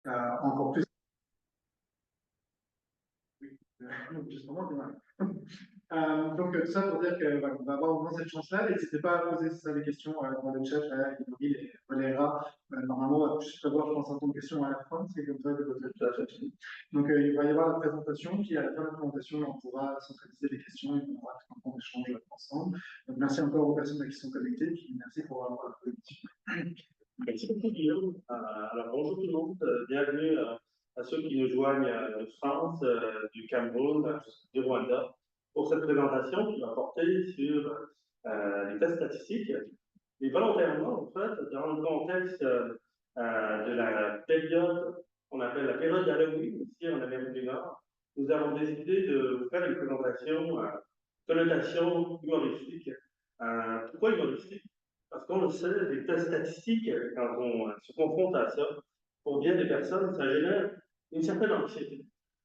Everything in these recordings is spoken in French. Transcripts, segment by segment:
encore plus. Justement, donc, tout ça pour dire qu'on voilà, on va avoir au moins cette chance-là. N'hésitez pas à poser ça, des questions dans le chat, Yuri et Valéra. Normalement, on va plus prévoir, je pense, un temps de questions à la fin, c'est comme ça que votre chat fini. Donc, il va y avoir la présentation, puis à la fin de la présentation, on pourra centraliser les questions et on aura tout un temps d'échange ensemble. Donc, merci encore aux personnes qui sont connectées, puis merci pour avoir Merci beaucoup, Guillaume. Alors, bonjour tout le monde. Bienvenue à ceux qui nous joignent de France, du Cameroun, du Rwanda, pour cette présentation qui va porter sur les tests statistiques. Et volontairement, en fait, dans le contexte de la période qu'on appelle la période d'Halloween, ici en Amérique du Nord, nous avons décidé de vous faire une présentation connotation humoristique. Pourquoi humoristique? Parce qu'on le sait, les tests statistiques, quand on se confronte à ça, pour bien des personnes, ça génère une certaine anxiété.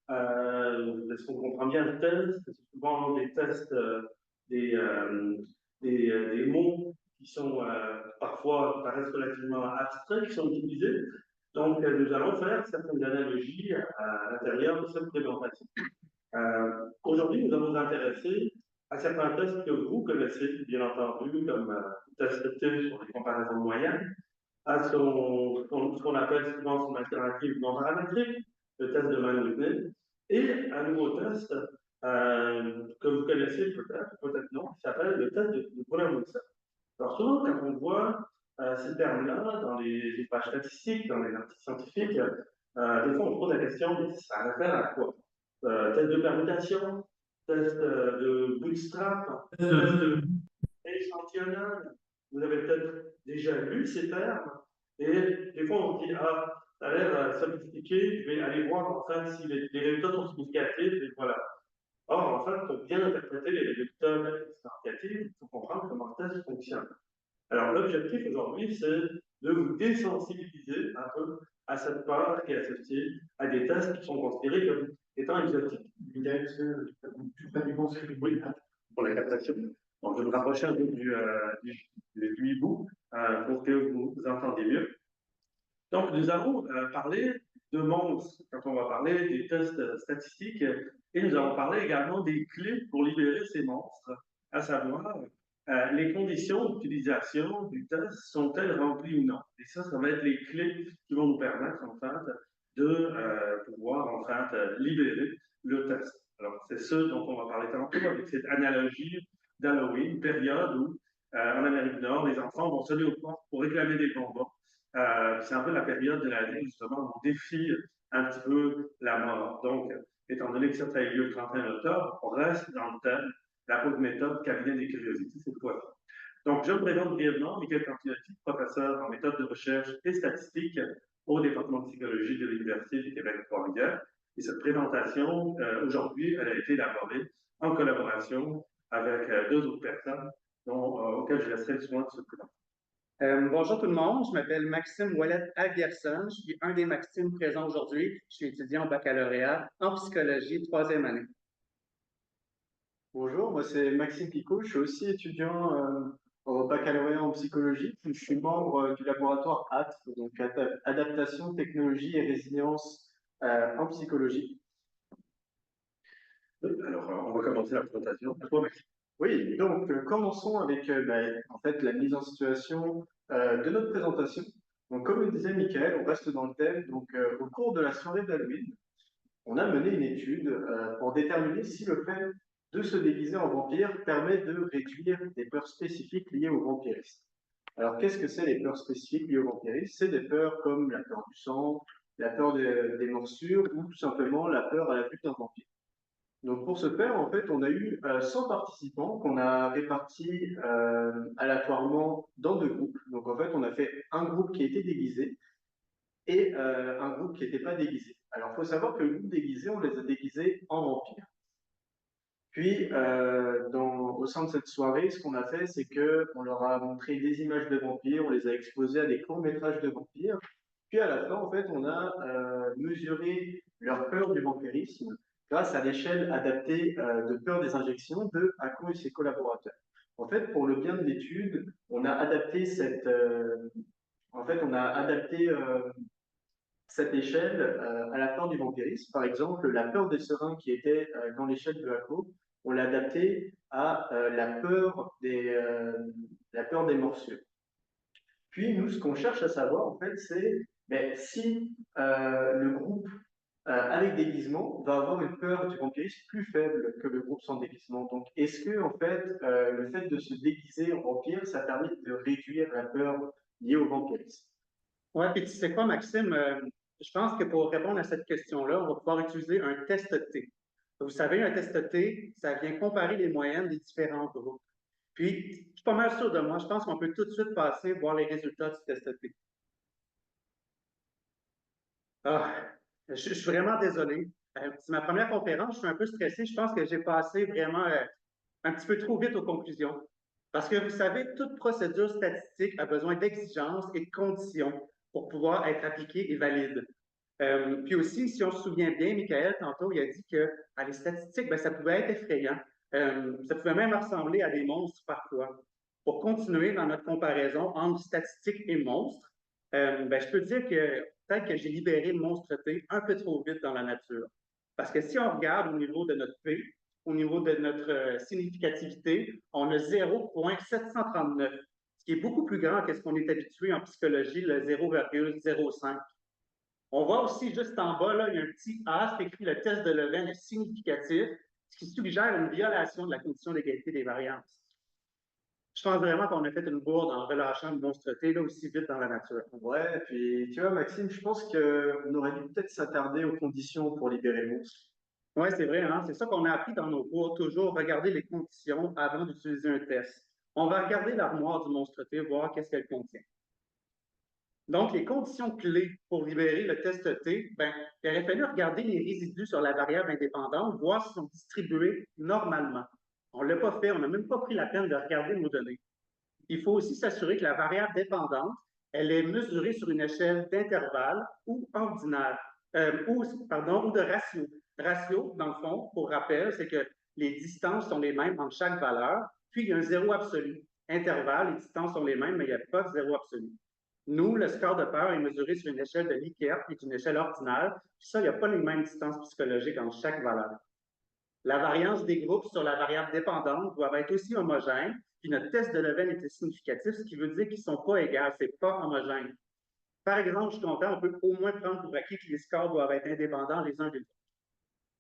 Est-ce qu'on comprend bien le test? C'est souvent des tests, des mots qui sont parfois paraissent relativement abstraits, qui sont utilisés. Donc, nous allons faire certaines analogies à l'intérieur de cette présentation. Aujourd'hui, nous allons nous intéresser à certains tests que vous connaissez, bien entendu, comme test TIF sur les comparaisons de moyenne, à ce qu'on appelle souvent son alternative non paramétrique, le test de Mann-Whitney, et un nouveau test que vous connaissez peut-être, peut-être non, qui s'appelle le test de Brunner-Wilson. Alors souvent, quand on voit ces termes-là dans les pages statistiques, dans les articles scientifiques, des fois on se pose la question, mais ça réfère à quoi? Test de permutation, test de bootstrap, test de échantillonnage. Vous avez peut-être déjà lu ces termes, et des fois on se dit, ah, ça a l'air sophistiqué, je vais aller voir en fait si les résultats sont significatifs, et voilà. Or, en fait, pour bien interpréter les résultats significatifs, il faut comprendre comment le test fonctionne. Alors, l'objectif aujourd'hui, c'est de vous désensibiliser un peu à cette part qui est associée à des tests qui sont considérés comme étant exotiques. Oui, pour la captation. Donc, je vais me rapprocher un peu du hibou pour que vous entendiez mieux. Donc, nous allons parler de monstres quand on va parler des tests statistiques et nous allons parler également des clés pour libérer ces monstres, à savoir les conditions d'utilisation du test sont-elles remplies ou non. Et ça va être les clés qui vont nous permettre en fait de pouvoir en fait libérer le test. Alors, c'est ce dont on va parler tantôt avec cette analogie d'Halloween, période où en Amérique du Nord, les enfants vont sonner aux portes pour réclamer des bonbons. C'est un peu la période de l'année justement où on défie un petit peu la mort. Donc, étant donné que ça a eu lieu le 31 octobre, on reste dans le thème la haute méthode cabinet des curiosités cette fois-ci. Donc, je me présente brièvement, Michael Cantinotti, professeur en méthode de recherche et statistique au département de psychologie de l'Université du Québec Trois-Rivières. Et cette présentation, aujourd'hui, elle a été élaborée en collaboration avec deux autres personnes auxquelles je laisserai le soin de se présenter. Bonjour tout le monde, je m'appelle Maxime Ouellet-Aguerson, je suis un des Maximes présents aujourd'hui. Je suis étudiant au baccalauréat en psychologie, 3e année. Bonjour, moi c'est Maxime Picot, je suis aussi étudiant au baccalauréat en psychologie. Je suis membre du laboratoire ATRE, donc Adaptation, Technologie et Résilience en psychologie. Alors, on va commencer la présentation. Oui, donc commençons avec en fait, la mise en situation de notre présentation. Donc, comme le disait Michael, on reste dans le thème. Donc, au cours de la soirée d'Halloween, on a mené une étude pour déterminer si le fait de se déguiser en vampire permet de réduire des peurs spécifiques liées au vampirisme. Alors, qu'est-ce que c'est les peurs spécifiques liées au vampirisme? C'est des peurs comme la peur du sang, la peur des morsures ou tout simplement la peur à la vue d'un vampire. Donc, pour ce faire, en fait, on a eu 100 participants qu'on a répartis aléatoirement dans deux groupes. Donc, en fait, on a fait un groupe qui était déguisé et un groupe qui n'était pas déguisé. Alors, il faut savoir que le groupe déguisé, on les a déguisés en vampires. Puis, au sein de cette soirée, ce qu'on a fait, c'est qu'on leur a montré des images de vampires, on les a exposés à des courts-métrages de vampires. Puis, à la fin, en fait, on a mesuré leur peur du vampirisme grâce à l'échelle adaptée de peur des injections de Ako et ses collaborateurs. En fait, pour le bien de l'étude, on a adapté cette échelle à la peur du vampirisme. Par exemple, la peur des serins qui était dans l'échelle de Jacob, on l'a adapté à la peur des morsures. Puis nous, ce qu'on cherche à savoir, en fait, c'est si le groupe avec déguisement va avoir une peur du vampirisme plus faible que le groupe sans déguisement. Donc, est-ce que, en fait, le fait de se déguiser en vampire, ça permet de réduire la peur liée au vampirisme? Ouais, puis tu sais quoi, Maxime, je pense que pour répondre à cette question-là, on va pouvoir utiliser un test T. Vous savez, un test T, ça vient comparer les moyennes des différents groupes. Puis, je suis pas mal sûr de moi, je pense qu'on peut tout de suite passer voir les résultats du test T. Ah, je suis vraiment désolé. C'est ma première conférence, je suis un peu stressé. Je pense que j'ai passé vraiment un petit peu trop vite aux conclusions. Parce que vous savez, toute procédure statistique a besoin d'exigences et de conditions pour pouvoir être appliquée et valide. Puis aussi, si on se souvient bien, Michael, tantôt, il a dit que les statistiques, ben, ça pouvait être effrayant. Ça pouvait même ressembler à des monstres parfois. Pour continuer dans notre comparaison entre statistiques et monstres, ben, je peux dire que peut-être que j'ai libéré le monstre T un peu trop vite dans la nature. Parce que si on regarde au niveau de notre P, au niveau de notre significativité, on a 0,739, ce qui est beaucoup plus grand que ce qu'on est habitué en psychologie, le 0,05. On voit aussi juste en bas, là, il y a un petit A, c'est écrit le test de Leven est significatif, ce qui suggère une violation de la condition d'égalité des variances. Je pense vraiment qu'on a fait une bourde en relâchant le monstre T là, aussi vite dans la nature. Ouais, puis tu vois, Maxime, je pense qu'on aurait dû peut-être s'attarder aux conditions pour libérer le monstre. Oui, c'est vrai, hein? C'est ça qu'on a appris dans nos cours, toujours regarder les conditions avant d'utiliser un test. On va regarder l'armoire du monstre T, voir qu'est-ce qu'elle contient. Donc, les conditions clés pour libérer le test T, ben, il aurait fallu regarder les résidus sur la variable indépendante, voir s'ils sont distribués normalement. On ne l'a pas fait, on n'a même pas pris la peine de regarder nos données. Il faut aussi s'assurer que la variable dépendante, elle est mesurée sur une échelle d'intervalle ou ordinaire, ou de ratio. Ratio, dans le fond, pour rappel, c'est que les distances sont les mêmes entre chaque valeur, puis il y a un zéro absolu. Intervalle, les distances sont les mêmes, mais il n'y a pas de zéro absolu. Nous, le score de peur est mesuré sur une échelle de Likert, qui est une échelle ordinaire, puis ça, il n'y a pas les mêmes distances psychologiques entre chaque valeur. La variance des groupes sur la variable dépendante doit être aussi homogène, puis notre test de Leven était significatif, ce qui veut dire qu'ils ne sont pas égaux, ce n'est pas homogène. Par exemple, je suis content, on peut au moins prendre pour acquis que les scores doivent être indépendants les uns des autres.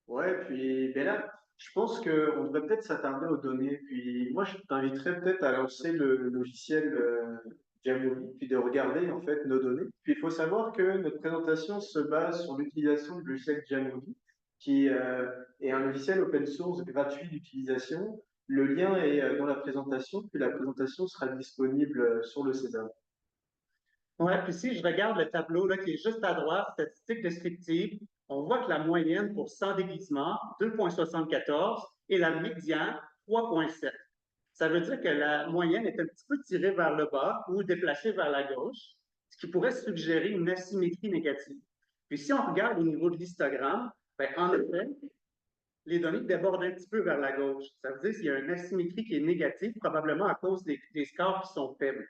Ouais, puis là, je pense qu'on devrait peut-être s'attarder aux données. Puis moi, je t'inviterais peut-être à lancer le logiciel Jamovi, puis de regarder en fait nos données. Puis il faut savoir que notre présentation se base sur l'utilisation du logiciel Jamovi, qui est un logiciel open source gratuit d'utilisation. Le lien est dans la présentation, puis la présentation sera disponible sur le César. Oui, puis si je regarde le tableau là, qui est juste à droite, statistiques descriptives, on voit que la moyenne pour 100 déguisements, 2,74 et la médiane, 3,7. Ça veut dire que la moyenne est un petit peu tirée vers le bas ou déplacée vers la gauche, ce qui pourrait suggérer une asymétrie négative. Puis si on regarde au niveau de l'histogramme, ben, en effet, les données débordent un petit peu vers la gauche. Ça veut dire qu'il y a une asymétrie qui est négative, probablement à cause des scores qui sont faibles.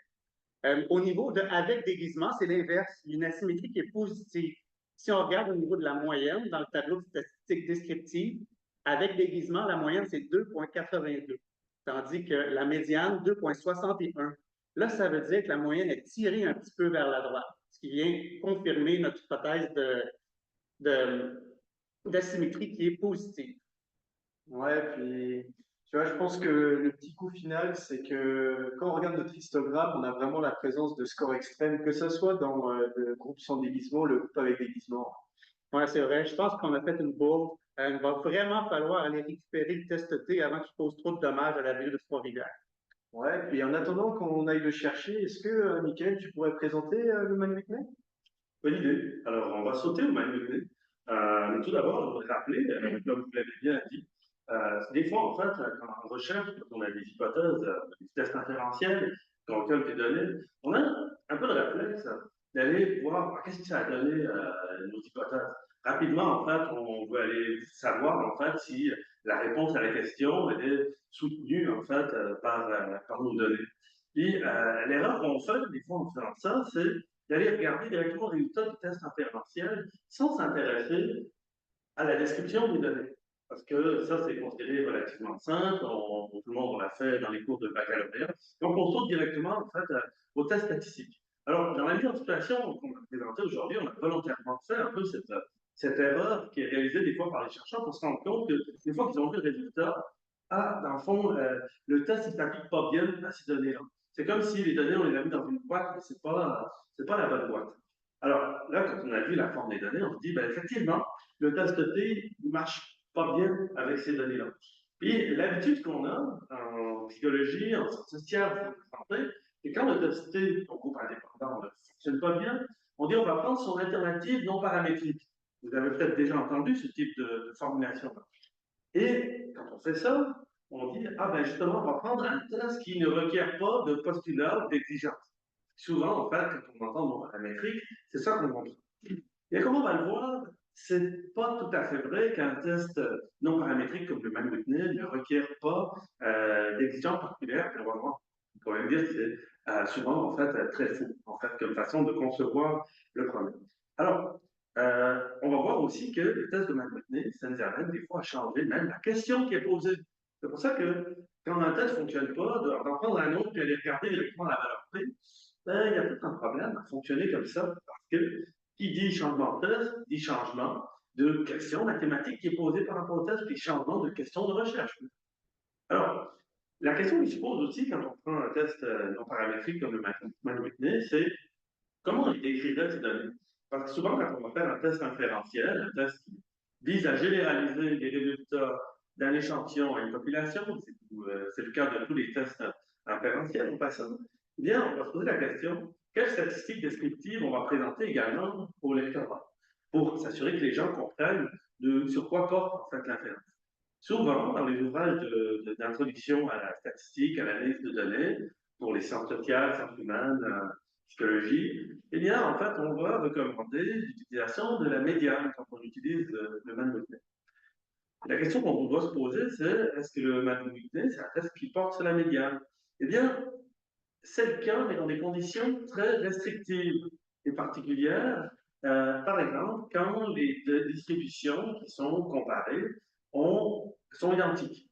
Au niveau de avec déguisement, c'est l'inverse. Il y a une asymétrie qui est positive. Si on regarde au niveau de la moyenne, dans le tableau de statistiques descriptives, avec déguisement, la moyenne, c'est 2,82, tandis que la médiane, 2,61. Là, ça veut dire que la moyenne est tirée un petit peu vers la droite, ce qui vient confirmer notre hypothèse d'asymétrie qui est positive. Ouais, puis tu vois, je pense que le petit coup final, c'est que quand on regarde notre histogramme, on a vraiment la présence de scores extrêmes, que ce soit dans le groupe sans déguisement, le groupe avec déguisement. Oui, c'est vrai. Je pense qu'on a fait une bourde. Il va vraiment falloir aller récupérer le test T avant qu'il pose trop de dommages à la ville de Trois-Rivières. Ouais, puis en attendant qu'on aille le chercher, est-ce que, Mickaël, tu pourrais présenter le Manhattan? Bonne idée. Alors, on va sauter au manuel. Mais tout d'abord, je voudrais rappeler, comme vous l'avez bien dit, des fois, en fait, quand on recherche, quand on a des hypothèses, des tests inférentiels, quand on collecte des données, on a un peu le réflexe d'aller voir qu'est-ce que ça a donné nos hypothèses. Rapidement, en fait, on veut aller savoir, en fait, si la réponse à la question est soutenue, en fait, par nos données. Puis, l'erreur qu'on fait, des fois, en faisant ça, c'est d'aller regarder directement les résultats du test inférentiel sans s'intéresser à la description des données. Parce que ça, c'est considéré relativement simple, tout le monde l'a fait dans les cours de baccalauréat. Donc, on saute directement, en fait, au test statistique. Alors, dans la mise en situation qu'on a présentée aujourd'hui, on a volontairement fait un peu cette erreur qui est réalisée des fois par les chercheurs pour se rendre compte que, une fois qu'ils ont vu le résultat, dans le fond, le test ne s'applique pas bien à ces données-là. C'est comme si les données, on les a mis dans une boîte, mais ce n'est pas la bonne boîte. Alors, là, quand on a vu la forme des données, on se dit, ben, effectivement, le test T ne marche pas bien avec ces données-là. Puis, l'habitude qu'on a en psychologie, en sciences sociales, en santé, c'est quand le test T, au groupe indépendant, ne fonctionne pas bien, on dit on va prendre son alternative non paramétrique. Vous avez peut-être déjà entendu ce type de formulation. Et quand on fait ça, on dit, ah ben justement, on va prendre un test qui ne requiert pas de postulat ou d'exigence. Souvent, en fait, quand on entend non paramétrique, c'est ça qu'on montre. Et comme on va le voir, c'est pas tout à fait vrai qu'un test non paramétrique comme le Mann-Whitney ne requiert pas d'exigence particulière. On peut même dire que c'est souvent en fait très faux, en fait, comme façon de concevoir le problème. Alors, on va voir aussi que le test de Mann-Whitney, ça nous amène des fois à changer même la question qui est posée. C'est pour ça que quand un test ne fonctionne pas, d'en prendre un autre et aller regarder directement la valeur P, ben, il y a peut-être un problème à fonctionner comme ça, parce que qui dit changement de test, dit changement de question mathématique qui est posée par rapport au test, puis changement de question de recherche. Alors, la question qui se pose aussi quand on prend un test non paramétrique comme le Mann-Whitney, c'est comment on décrirait ces données? Parce que souvent, quand on va faire un test inférentiel, un test qui vise à généraliser les résultats d'un échantillon à une population, c'est le cas de tous les tests inférentiels en passant, eh bien, on va se poser la question, quelles statistiques descriptives on va présenter également au lectorat pour s'assurer que les gens comprennent sur quoi porte en fait l'inférence. Souvent, dans les ouvrages d'introduction à la statistique, à l'analyse de données, pour les sciences sociales, sciences humaines, psychologie, eh bien, en fait, on va recommander l'utilisation de la médiane quand on utilise le Mann-Whitney. La question qu'on doit se poser, c'est est-ce que le Mann-Whitney, c'est un test qui porte sur la médiane? Eh bien, c'est le cas, mais dans des conditions très restrictives et particulières. Par exemple, quand les distributions qui sont comparées sont identiques.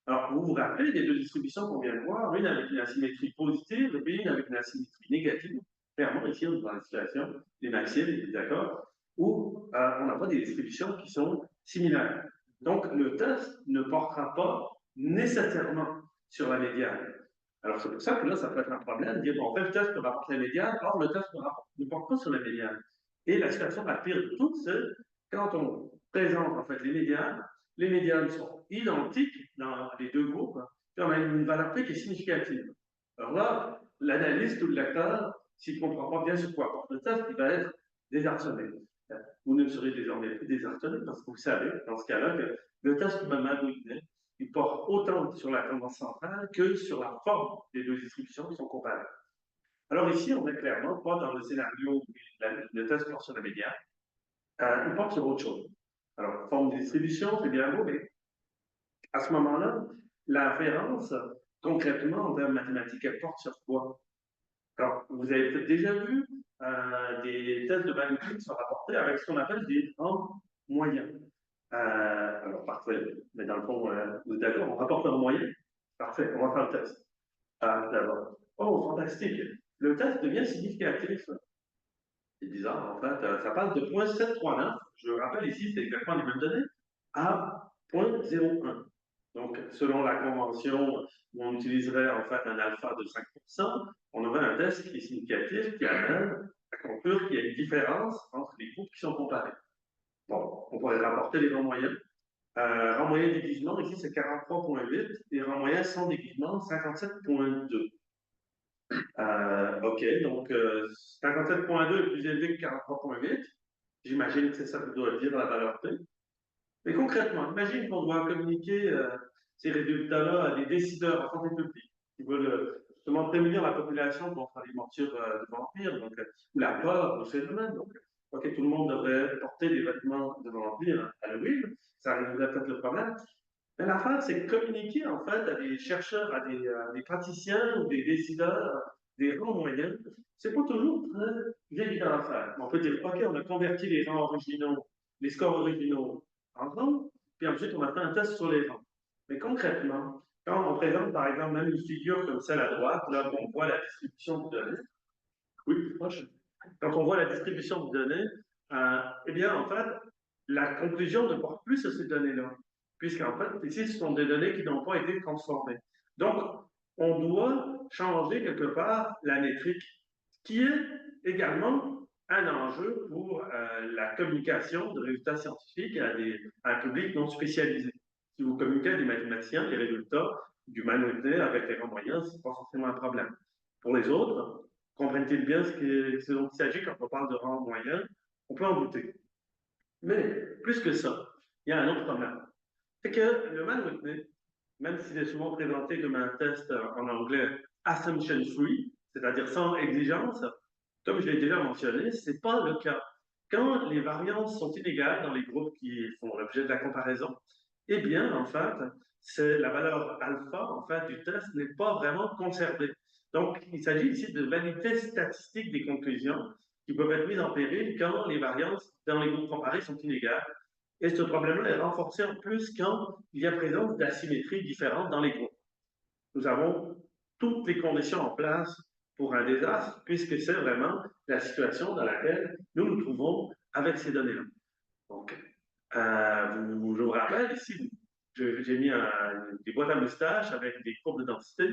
Alors, vous vous rappelez des deux distributions qu'on vient de voir, une avec une asymétrie positive et une avec une asymétrie négative. Clairement, ici, on est dans la situation des maximes, des désaccords, où on n'a pas des distributions qui sont similaires. Donc, le test ne portera pas nécessairement sur la médiane. Alors, c'est pour ça que là, ça peut être un problème de dire, bon, on fait le test pour rapporter la médiane, or le test ne porte pas sur la médiane. Et la situation la pire de toutes, c'est quand on présente en fait les médianes sont identiques dans les deux groupes, puis on a une valeur P qui est significative. Alors là, l'analyste ou le lecteur, s'il ne comprend pas bien sur quoi porte le test, il va être désarçonné. Vous ne serez désormais plus désarçonné parce que vous savez, dans ce cas-là, que le test de Mann-Whitney, il porte autant sur la tendance centrale que sur la forme des deux distributions qui sont comparées. Alors ici, on est clairement pas dans le scénario où le test porte sur la médiane, il porte sur autre chose. Alors, forme de distribution, c'est bien beau, mais à ce moment-là, l'inférence, concrètement, en termes mathématiques, elle porte sur quoi? Alors, vous avez peut-être déjà vu des tests de Mann-Whitney qui sont rapportés avec ce qu'on appelle des rangs moyens. Alors, parfait, mais dans le fond, vous êtes d'accord, on rapporte un moyen? Parfait, on va faire le test. D'abord, oh, fantastique, le test devient significatif. C'est bizarre, en fait, ça passe de 0.739, je rappelle ici, c'est exactement les mêmes données, à 0.01. Donc, selon la convention où on utiliserait en fait un alpha de 5%, on aurait un test qui est significatif, qui amène à conclure qu'il y a une différence entre les groupes qui sont comparés. Bon, on pourrait rapporter les rangs moyens. Rang moyen déguisement, ici c'est 43.8 et rang moyen sans déguisement, 57.2. OK, donc 57.2 est plus élevé que 43.8. J'imagine que c'est ça que doit dire la valeur P. Mais concrètement, imagine qu'on doit communiquer ces résultats-là à des décideurs en santé publique qui veulent justement prémunir la population contre les morsures de vampires, donc la peur du phénomène. Donc, OK, tout le monde devrait porter des vêtements de vampires à Halloween, ça résoudrait peut-être le problème. Mais l'affaire, c'est communiquer en fait à des chercheurs, à des praticiens ou des décideurs des rangs moyens, c'est pas toujours très évident à faire. On peut dire, OK, on a converti les rangs originaux, les scores originaux en rangs, puis ensuite on a fait un test sur les rangs. Mais concrètement, quand on présente par exemple même une figure comme celle à droite, là où on voit la distribution de données, oui, proche. Quand on voit la distribution de données, eh bien, en fait, la conclusion ne porte plus sur ces données-là, puisqu'en fait, ici, ce sont des données qui n'ont pas été transformées. Donc, on doit changer quelque part la métrique, qui est également un enjeu pour la communication de résultats scientifiques à un public non spécialisé. Si vous communiquez à des mathématiciens, les résultats du manuel avec les rangs moyens, ce n'est pas forcément un problème. Pour les autres, comprennent-ils bien ce dont il s'agit quand on parle de rang moyen? On peut en douter. Mais plus que ça, il y a un autre problème. C'est que le Mann-Whitney, même s'il est souvent présenté comme un test en anglais assumption free, c'est-à-dire sans exigence, comme je l'ai déjà mentionné, ce n'est pas le cas. Quand les variances sont inégales dans les groupes qui font l'objet de la comparaison, eh bien, en fait, la valeur alpha en fait, du test n'est pas vraiment conservée. Donc, il s'agit ici de validité statistique des conclusions qui peuvent être mises en péril quand les variances dans les groupes comparés sont inégales. Et ce problème-là est renforcé en plus quand il y a présence d'asymétries différentes dans les groupes. Nous avons toutes les conditions en place pour un désastre, puisque c'est vraiment la situation dans laquelle nous nous trouvons avec ces données-là. Donc, je vous rappelle ici, j'ai mis des boîtes à moustaches avec des courbes de densité.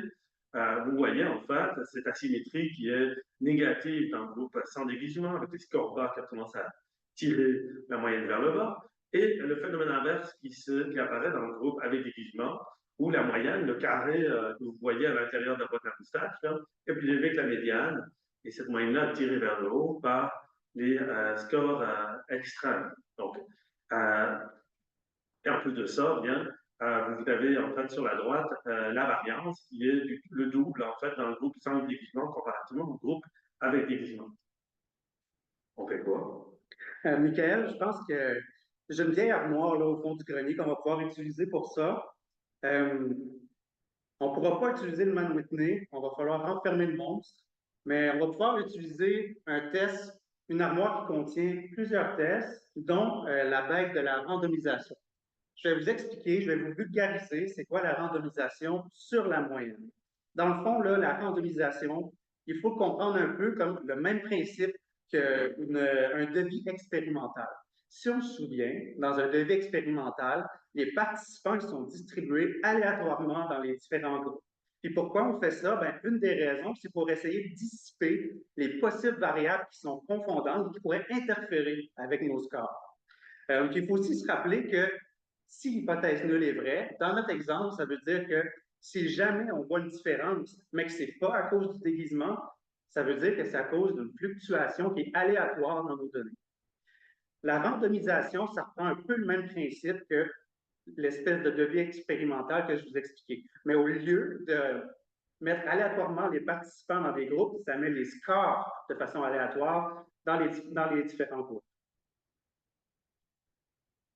Vous voyez en fait cette asymétrie qui est négative dans le groupe sans déguisement, avec des scores bas qui ont tendance à tirer la moyenne vers le bas, et le phénomène inverse qui apparaît dans le groupe avec déguisement, où la moyenne, le carré que vous voyez à l'intérieur de la boîte à moustaches, là, est plus élevé que la médiane, et cette moyenne-là est tirée vers le haut par les scores extrêmes. Donc, et en plus de ça, bien, vous avez en fait sur la droite la variance qui est le double en fait dans le groupe sans déguisement comparativement au groupe avec déguisement. On fait quoi? Michael, je pense que j'ai une vieille armoire là, au fond du grenier qu'on va pouvoir utiliser pour ça. On ne pourra pas utiliser le Mann-Whitney, on va falloir enfermer le monstre, mais on va pouvoir utiliser un test, une armoire qui contient plusieurs tests, dont la bête de la randomisation. Je vais vous expliquer, je vais vous vulgariser c'est quoi la randomisation sur la moyenne. Dans le fond, là, la randomisation, il faut comprendre un peu comme le même principe qu'un devis expérimental. Si on se souvient, dans un devis expérimental, les participants sont distribués aléatoirement dans les différents groupes. Et pourquoi on fait ça? Bien, une des raisons, c'est pour essayer de dissiper les possibles variables qui sont confondantes et qui pourraient interférer avec nos scores. Il faut aussi se rappeler que si l'hypothèse nulle est vraie, dans notre exemple, ça veut dire que si jamais on voit une différence, mais que ce n'est pas à cause du déguisement, ça veut dire que c'est à cause d'une fluctuation qui est aléatoire dans nos données. La randomisation, ça reprend un peu le même principe que l'espèce de devis expérimental que je vous expliquais. Mais au lieu de mettre aléatoirement les participants dans des groupes, ça met les scores de façon aléatoire dans les différents groupes.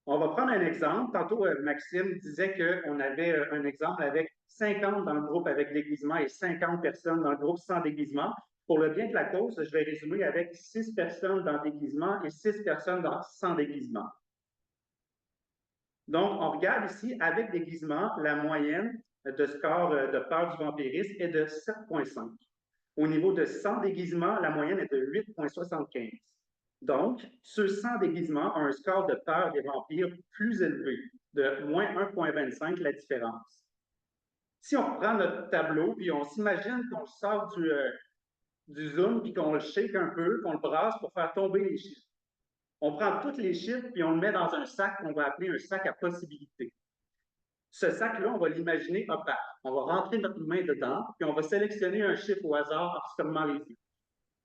On va prendre un exemple. Tantôt, Maxime disait qu'on avait un exemple avec 50 dans le groupe avec déguisement et 50 personnes dans le groupe sans déguisement. Pour le bien de la cause, je vais résumer avec 6 personnes dans déguisement et 6 personnes sans déguisement. Donc, on regarde ici, avec déguisement, la moyenne de score de peur du vampirisme est de 7,5. Au niveau de sans déguisement, la moyenne est de 8,75. Donc, ceux sans déguisement ont un score de peur des vampires plus élevé, de moins 1,25 la différence. Si on prend notre tableau, puis on s'imagine qu'on sort du zoom, puis qu'on le shake un peu, qu'on le brasse pour faire tomber les chiffres. On prend tous les chiffres, puis on le met dans un sac qu'on va appeler un sac à possibilités. Ce sac-là, on va l'imaginer opaque. On va rentrer notre main dedans, puis on va sélectionner un chiffre au hasard en fermant les yeux.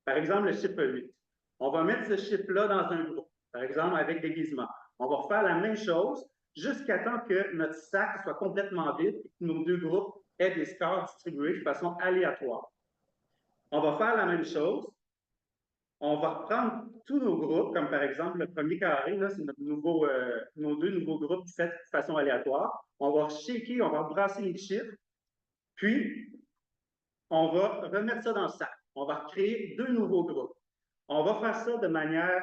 Par exemple, le chiffre 8. On va mettre ce chiffre-là dans un groupe, par exemple avec déguisement. On va refaire la même chose jusqu'à temps que notre sac soit complètement vide et que nos deux groupes aient des scores distribués de façon aléatoire. On va faire la même chose. On va reprendre tous nos groupes, comme par exemple le premier carré, là, c'est nos deux nouveaux groupes faits de façon aléatoire. On va shaker, on va brasser les chiffres, puis on va remettre ça dans le sac. on va créer 2 nouveaux groupes. On va faire ça de manière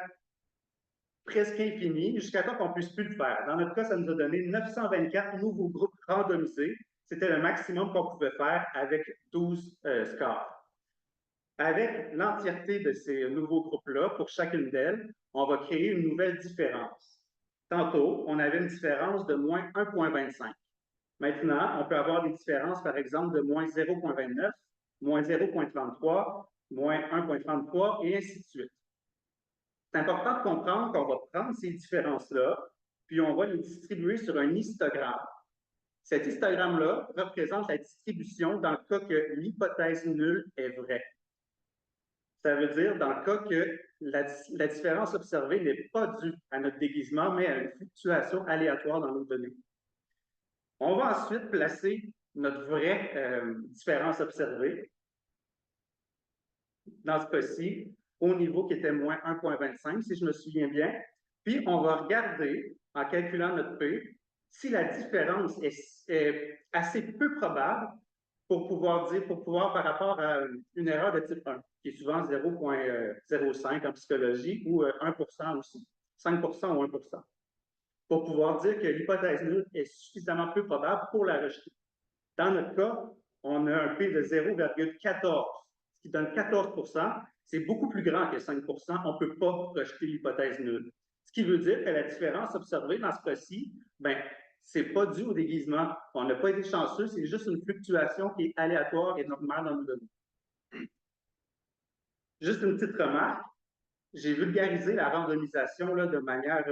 presque infinie, jusqu'à temps qu'on ne puisse plus le faire. Dans notre cas, ça nous a donné 924 nouveaux groupes randomisés. C'était le maximum qu'on pouvait faire avec 12 scores. Avec l'entièreté de ces nouveaux groupes-là, pour chacune d'elles, on va créer une nouvelle différence. Tantôt, on avait une différence de moins 1,25. Maintenant, on peut avoir des différences, par exemple, de moins 0,29, moins 0,33, moins 1,33, et ainsi de suite. C'est important de comprendre qu'on va prendre ces différences-là, puis on va les distribuer sur un histogramme. Cet histogramme-là représente la distribution dans le cas que l'hypothèse nulle est vraie. Ça veut dire dans le cas que la différence observée n'est pas due à notre déguisement, mais à une fluctuation aléatoire dans nos données. On va ensuite placer notre vraie différence observée, dans ce cas-ci, au niveau qui était moins 1,25, si je me souviens bien. Puis, on va regarder, en calculant notre P, si la différence est assez peu probable pour pouvoir par rapport à une erreur de type 1, qui est souvent 0,05 en psychologie, ou 1% aussi, 5% ou 1%, pour pouvoir dire que l'hypothèse nulle est suffisamment peu probable pour la rejeter. Dans notre cas, on a un P de 0,14, ce qui donne 14%. C'est beaucoup plus grand que 5%. On ne peut pas rejeter l'hypothèse nulle. Ce qui veut dire que la différence observée dans ce cas-ci, ce n'est pas dû au déguisement. On n'a pas été chanceux, c'est juste une fluctuation qui est aléatoire et normale dans nos données. Juste une petite remarque, j'ai vulgarisé la randomisation là, de manière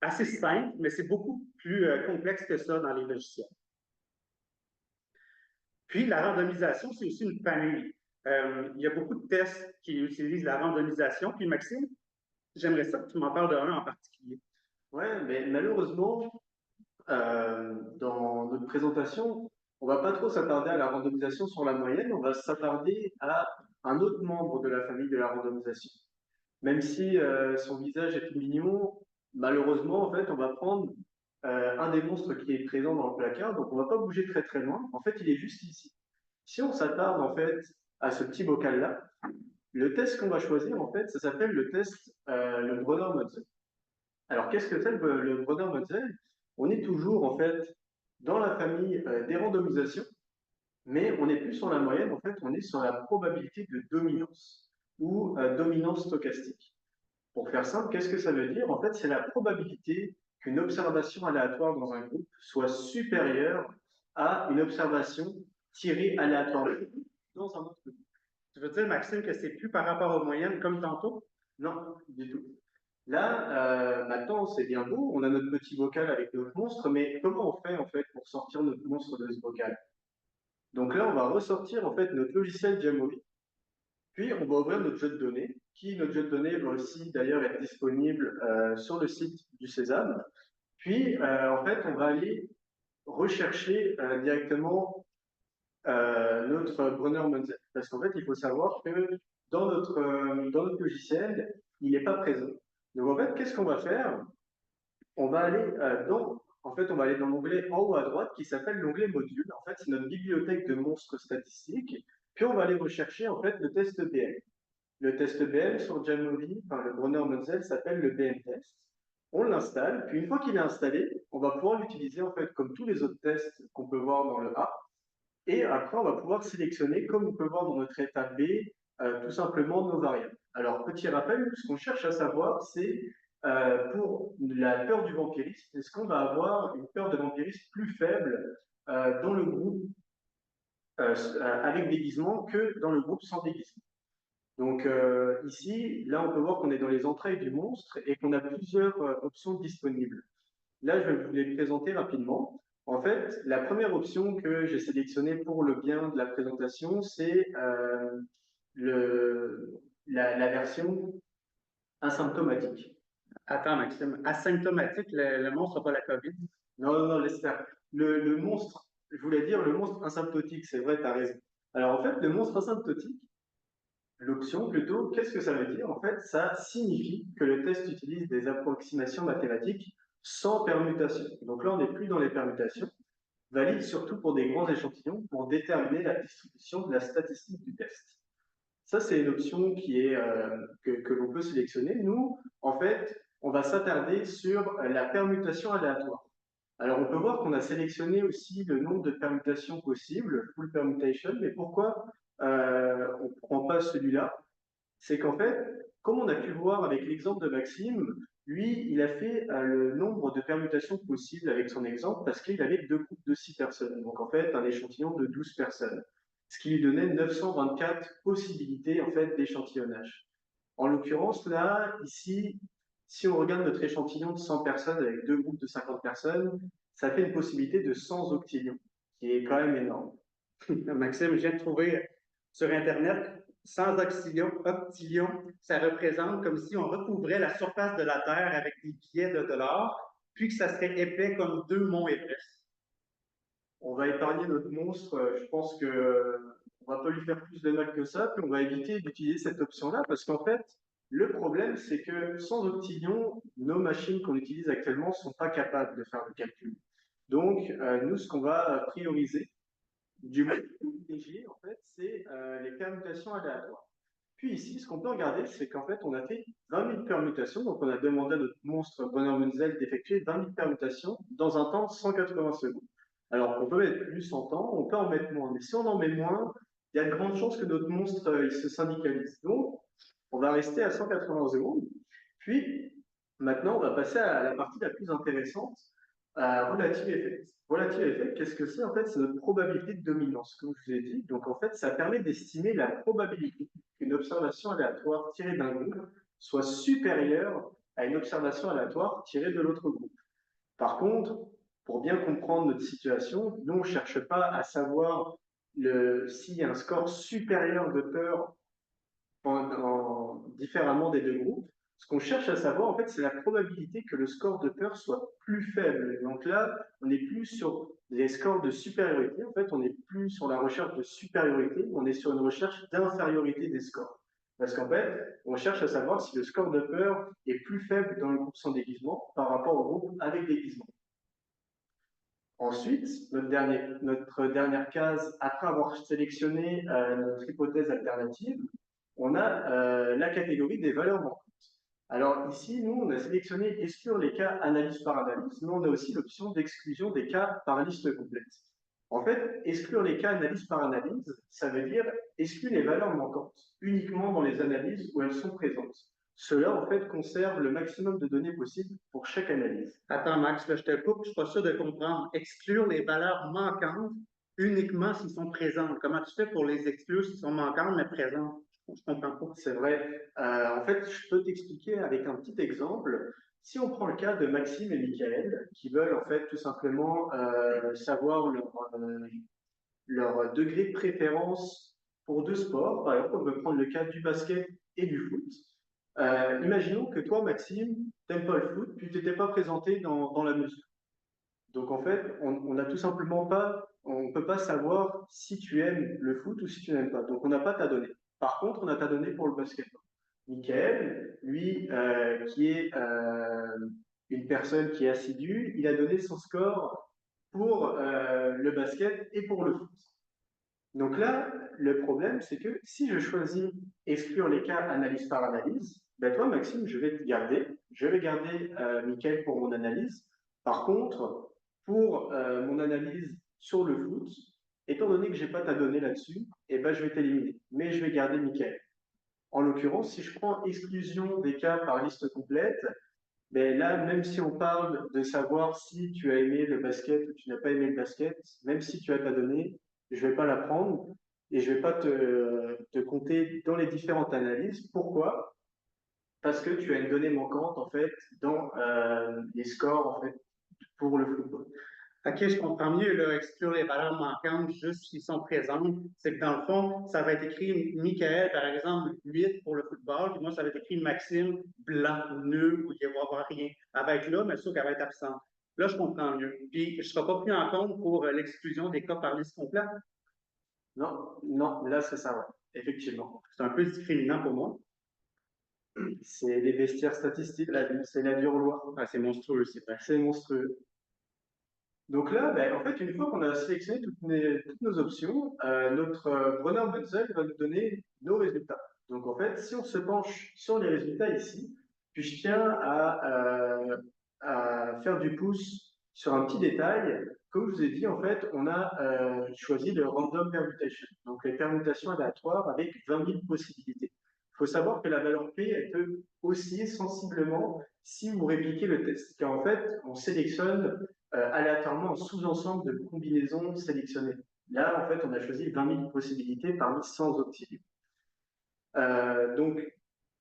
assez simple, mais c'est beaucoup plus complexe que ça dans les logiciels. Puis, la randomisation, c'est aussi une famille. Il y a beaucoup de tests qui utilisent la randomisation. Puis, Maxime, j'aimerais ça que tu m'en parles d'un en particulier. Oui, mais malheureusement, dans notre présentation, on ne va pas trop s'attarder à la randomisation sur la moyenne, on va s'attarder à un autre membre de la famille de la randomisation. Même si son visage est tout mignon, malheureusement, en fait, on va prendre un des monstres qui est présent dans le placard, donc on ne va pas bouger très très loin. En fait, il est juste ici. Si on s'attarde en fait à ce petit bocal-là, le test qu'on va choisir, en fait, ça s'appelle le test le Brunner-Monsell. Alors, qu'est-ce que c'est le Brunner-Monsell? On est toujours en fait dans la famille des randomisations, mais on n'est plus sur la moyenne, en fait, on est sur la probabilité de dominance ou dominance stochastique. Pour faire simple, qu'est-ce que ça veut dire? En fait, c'est la probabilité qu'une observation aléatoire dans un groupe soit supérieure à une observation tirée aléatoirement dans un autre groupe. Tu veux dire, Maxime, que c'est plus par rapport aux moyennes comme tantôt? Non, du tout. Là, maintenant, c'est bien beau, on a notre petit bocal avec notre monstre, mais comment on fait en fait pour sortir notre monstre de ce bocal? Donc là, on va ressortir en fait notre logiciel Jamovi, puis on va ouvrir notre jeu de données, notre jeu de données va aussi d'ailleurs être disponible sur le site du Sésame. Puis en fait, on va aller rechercher directement notre Brunner-Monsell, parce qu'en fait, il faut savoir que dans notre logiciel, il n'est pas présent. Donc en fait, qu'est-ce qu'on va faire? On va aller on va aller dans l'onglet en haut à droite qui s'appelle l'onglet module. En fait, c'est notre bibliothèque de monstres statistiques. Puis on va aller rechercher en fait le test BM. Le test BM sur Jamovi, enfin le Brunner-Monsell s'appelle le BM test. On l'installe, puis une fois qu'il est installé, on va pouvoir l'utiliser en fait comme tous les autres tests qu'on peut voir dans le A. Et après, on va pouvoir sélectionner, comme on peut voir dans notre état B, tout simplement nos variables. Alors, petit rappel, ce qu'on cherche à savoir, c'est pour la peur du vampirisme, est-ce qu'on va avoir une peur de vampirisme plus faible dans le groupe avec déguisement que dans le groupe sans déguisement? Donc ici, là, on peut voir qu'on est dans les entrailles du monstre et qu'on a plusieurs options disponibles. Là, je vais vous les présenter rapidement. En fait, la première option que j'ai sélectionnée pour le bien de la présentation, c'est la version asymptomatique. Attends, Maxime, asymptomatique, le monstre n'a pas la COVID? Non, laisse faire. Le monstre, je voulais dire le monstre asymptotique, c'est vrai, tu as raison. Alors en fait, le monstre asymptotique, l'option plutôt, qu'est-ce que ça veut dire? En fait, ça signifie que le test utilise des approximations mathématiques sans permutation. Donc là, on n'est plus dans les permutations, valide surtout pour des grands échantillons pour déterminer la distribution de la statistique du test. Ça, c'est une option que l'on peut sélectionner. Nous, en fait, on va s'attarder sur la permutation aléatoire. Alors, on peut voir qu'on a sélectionné aussi le nombre de permutations possibles, full permutation, mais pourquoi on ne prend pas celui-là? C'est qu'en fait, comme on a pu voir avec l'exemple de Maxime, lui, il a fait le nombre de permutations possibles avec son exemple parce qu'il avait deux groupes de 6 personnes. Donc, en fait, un échantillon de 12 personnes, ce qui lui donnait 924 possibilités en fait, d'échantillonnage. En l'occurrence, là, ici, si on regarde notre échantillon de 100 personnes avec deux groupes de 50 personnes, ça fait une possibilité de 100 octillions, qui est quand même énorme. Maxime, je viens de trouver sur Internet, 100 octillions, ça représente comme si on recouvrait la surface de la Terre avec des billets de dollars, puis que ça serait épais comme 2 monts Everest. On va épargner notre monstre. Je pense que on va pas lui faire plus de mal que ça, puis on va éviter d'utiliser cette option-là, parce qu'en fait, le problème, c'est que sans octillions, nos machines qu'on utilise actuellement sont pas capables de faire le calcul. Donc, nous, ce qu'on va prioriser, du moins privilégier, en fait, c'est les permutations aléatoires. Puis ici, ce qu'on peut regarder, c'est qu'en fait, on a fait 20 000 permutations, donc on a demandé à notre monstre Bonheur-Munzel d'effectuer 20 000 permutations dans un temps de 180 secondes. Alors, on peut mettre plus en temps, on peut en mettre moins, mais si on en met moins, il y a de grandes chances que notre monstre il se syndicalise. Donc, on va rester à 180 secondes. Puis, maintenant, on va passer à la partie la plus intéressante, relative effect. Relative effect, qu'est-ce que c'est? En fait, c'est notre probabilité de dominance, comme je vous ai dit. Donc, en fait, ça permet d'estimer la probabilité qu'une observation aléatoire tirée d'un groupe soit supérieure à une observation aléatoire tirée de l'autre groupe. Par contre, pour bien comprendre notre situation, nous, on ne cherche pas à savoir s'il y a un score supérieur de peur différemment des deux groupes. Ce qu'on cherche à savoir, en fait, c'est la probabilité que le score de peur soit plus faible. Donc là, on n'est plus sur des scores de supériorité. En fait, on n'est plus sur la recherche de supériorité, on est sur une recherche d'infériorité des scores. Parce qu'en fait, on cherche à savoir si le score de peur est plus faible dans le groupe sans déguisement par rapport au groupe avec déguisement. Ensuite, notre dernière case, après avoir sélectionné notre hypothèse alternative, on a la catégorie des valeurs manquantes. Alors ici, nous, on a sélectionné exclure les cas analyse par analyse, mais on a aussi l'option d'exclusion des cas par liste complète. En fait, exclure les cas analyse par analyse, ça veut dire exclure les valeurs manquantes, uniquement dans les analyses où elles sont présentes. Cela, en fait, conserve le maximum de données possibles pour chaque analyse. Attends, Max, là, je te coupe, je ne suis pas sûr de comprendre. Exclure les valeurs manquantes uniquement s'ils sont présentes. Comment tu fais pour les exclure s'ils sont manquantes mais présentes? Je ne comprends pas. C'est vrai. En fait, je peux t'expliquer avec un petit exemple. Si on prend le cas de Maxime et Michael, qui veulent en fait tout simplement savoir leur degré de préférence pour deux sports, par exemple, on peut prendre le cas du basket et du foot. Imaginons que toi, Maxime, t'aimes pas le foot, puis tu t'étais pas présenté dans la mesure. Donc en fait, on n'a tout simplement pas, on peut pas savoir si tu aimes le foot ou si tu n'aimes pas. Donc on n'a pas ta donnée. Par contre, on a ta donnée pour le basket. Michael, lui, qui est une personne qui est assidue, il a donné son score pour le basket et pour le foot. Donc là, le problème, c'est que si je choisis exclure les cas analyse par analyse, ben toi, Maxime, je vais te garder. Je vais garder Michael pour mon analyse. Par contre, pour mon analyse sur le foot, étant donné que je n'ai pas ta donnée là-dessus, eh ben, je vais t'éliminer. Mais je vais garder Michael. En l'occurrence, si je prends exclusion des cas par liste complète, ben là, même si on parle de savoir si tu as aimé le basket ou tu n'as pas aimé le basket, même si tu as ta donnée, je ne vais pas la prendre et je ne vais pas te compter dans les différentes analyses. Pourquoi? Parce que tu as une donnée manquante en fait dans les scores en fait pour le football. OK, je comprends mieux, là, exclure les valeurs manquantes juste s'ils sont présentes. C'est que dans le fond, ça va être écrit Michael, par exemple, 8 pour le football, puis moi, ça va être écrit Maxime, blanc, nul, où il n'y aura rien. Elle va être là, mais sûr qu'elle va être absente. Là, je comprends mieux. Puis, je ne serai pas pris en compte pour l'exclusion des cas par liste complète. Non, non, là, c'est ça, ouais. Effectivement. C'est un peu discriminant pour moi. C'est les vestiaires statistiques, c'est la dure loi. Ah, c'est monstrueux, c'est vrai. C'est monstrueux. Donc là, ben, en fait, une fois qu'on a sélectionné toutes nos options, notre Brunner-Menzel va nous donner nos résultats. Donc en fait, si on se penche sur les résultats ici, puis je tiens à faire du pouce sur un petit détail. Comme je vous ai dit, en fait, on a choisi le random permutation, donc les permutations aléatoires avec 20 000 possibilités. Il faut savoir que la valeur P, elle peut osciller sensiblement si vous répliquez le test, car en fait, on sélectionne aléatoirement un sous-ensemble de combinaisons sélectionnées. Là, en fait, on a choisi 20 000 possibilités parmi 100 optiques. Donc,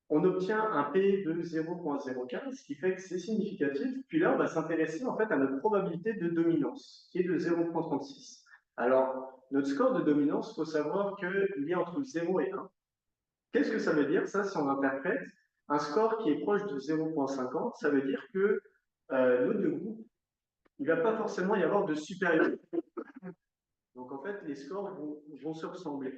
on obtient un P de 0,015, ce qui fait que c'est significatif. Puis là, on va s'intéresser en fait à notre probabilité de dominance, qui est de 0,36. Alors, notre score de dominance, il faut savoir qu'il est entre 0 et 1. Qu'est-ce que ça veut dire, ça, si on interprète un score qui est proche de 0,50, ça veut dire que nos deux groupes, il ne va pas forcément y avoir de supériorité. Donc, en fait, les scores vont se ressembler.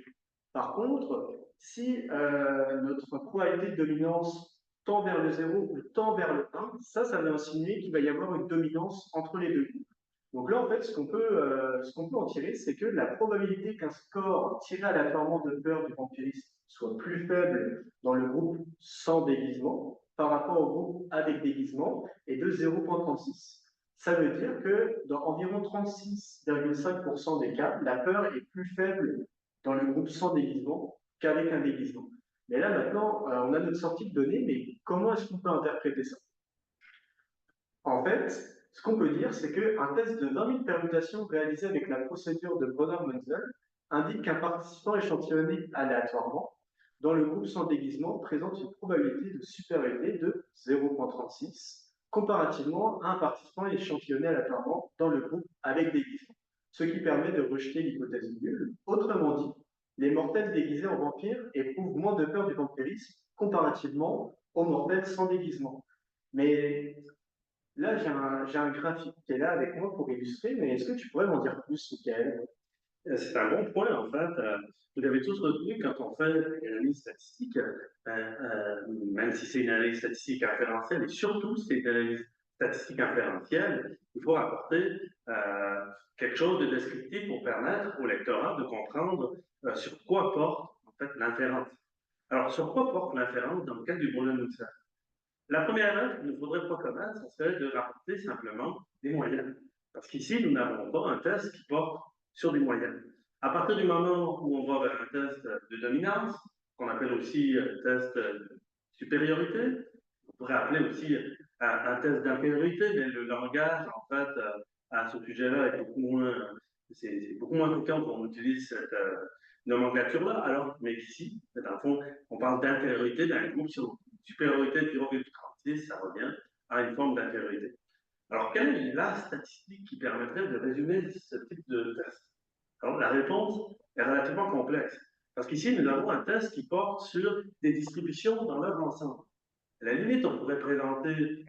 Par contre, si notre probabilité de dominance tend vers le 0 ou tend vers le 1, ça va insinuer qu'il va y avoir une dominance entre les deux groupes. Donc là, en fait, ce qu'on peut en tirer, c'est que la probabilité qu'un score tiré aléatoirement de peur du vampiriste soit plus faible dans le groupe sans déguisement par rapport au groupe avec déguisement est de 0,36. Ça veut dire que dans environ 36,5% des cas, la peur est plus faible dans le groupe sans déguisement qu'avec un déguisement. Mais là, maintenant, on a notre sortie de données, mais comment est-ce qu'on peut interpréter ça? En fait, ce qu'on peut dire, c'est qu'un test de 20 000 permutations réalisé avec la procédure de Brunner-Menzel indique qu'un participant échantillonné aléatoirement dans le groupe sans déguisement présente une probabilité de supériorité de 0,36 comparativement à un participant échantillonné aléatoirement dans le groupe avec déguisement, ce qui permet de rejeter l'hypothèse nulle. Autrement dit, les mortels déguisés en vampires éprouvent moins de peur du vampirisme comparativement aux mortels sans déguisement. Mais là, j'ai un graphique qui est là avec moi pour illustrer, mais est-ce que tu pourrais m'en dire plus, Michael? C'est un bon point, en fait. Vous avez tous retenu, quand on fait une analyse statistique, même si c'est une analyse statistique inférentielle, et surtout si c'est une analyse statistique inférentielle, il faut apporter quelque chose de descriptif pour permettre au lectorat de comprendre sur quoi porte en fait l'inférence. Alors, sur quoi porte l'inférence dans le cas du Brunner-Menzel? La première règle qu'il ne faudrait pas commettre, ce serait de rapporter simplement des moyennes. Parce qu'ici, nous n'avons pas un test qui porte sur des moyennes. À partir du moment où on va vers un test de dominance, qu'on appelle aussi test de supériorité, on pourrait appeler aussi un test d'infériorité, mais le langage, en fait, à ce sujet-là est beaucoup moins, c'est beaucoup moins fréquent quand on utilise cette nomenclature-là, alors, mais ici, dans le fond, on parle d'infériorité d'un groupe sur supériorité de 0,36, ça revient à une forme d'infériorité. Alors, quelle est la statistique qui permettrait de résumer ce type de test? Alors, la réponse est relativement complexe. Parce qu'ici, nous avons un test qui porte sur des distributions dans leur ensemble. À la limite, on pourrait présenter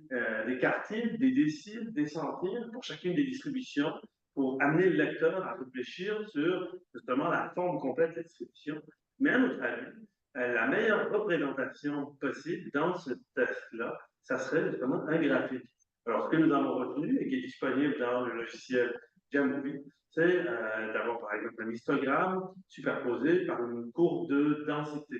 des quartiles, des déciles, des centiles pour chacune des distributions pour amener le lecteur à réfléchir sur justement la forme complète de la distribution. Mais à notre avis, la meilleure représentation possible dans ce test-là, ça serait justement un graphique. Alors, ce que nous avons retenu et qui est disponible dans le logiciel Jamovie, c'est d'avoir par exemple un histogramme superposé par une courbe de densité.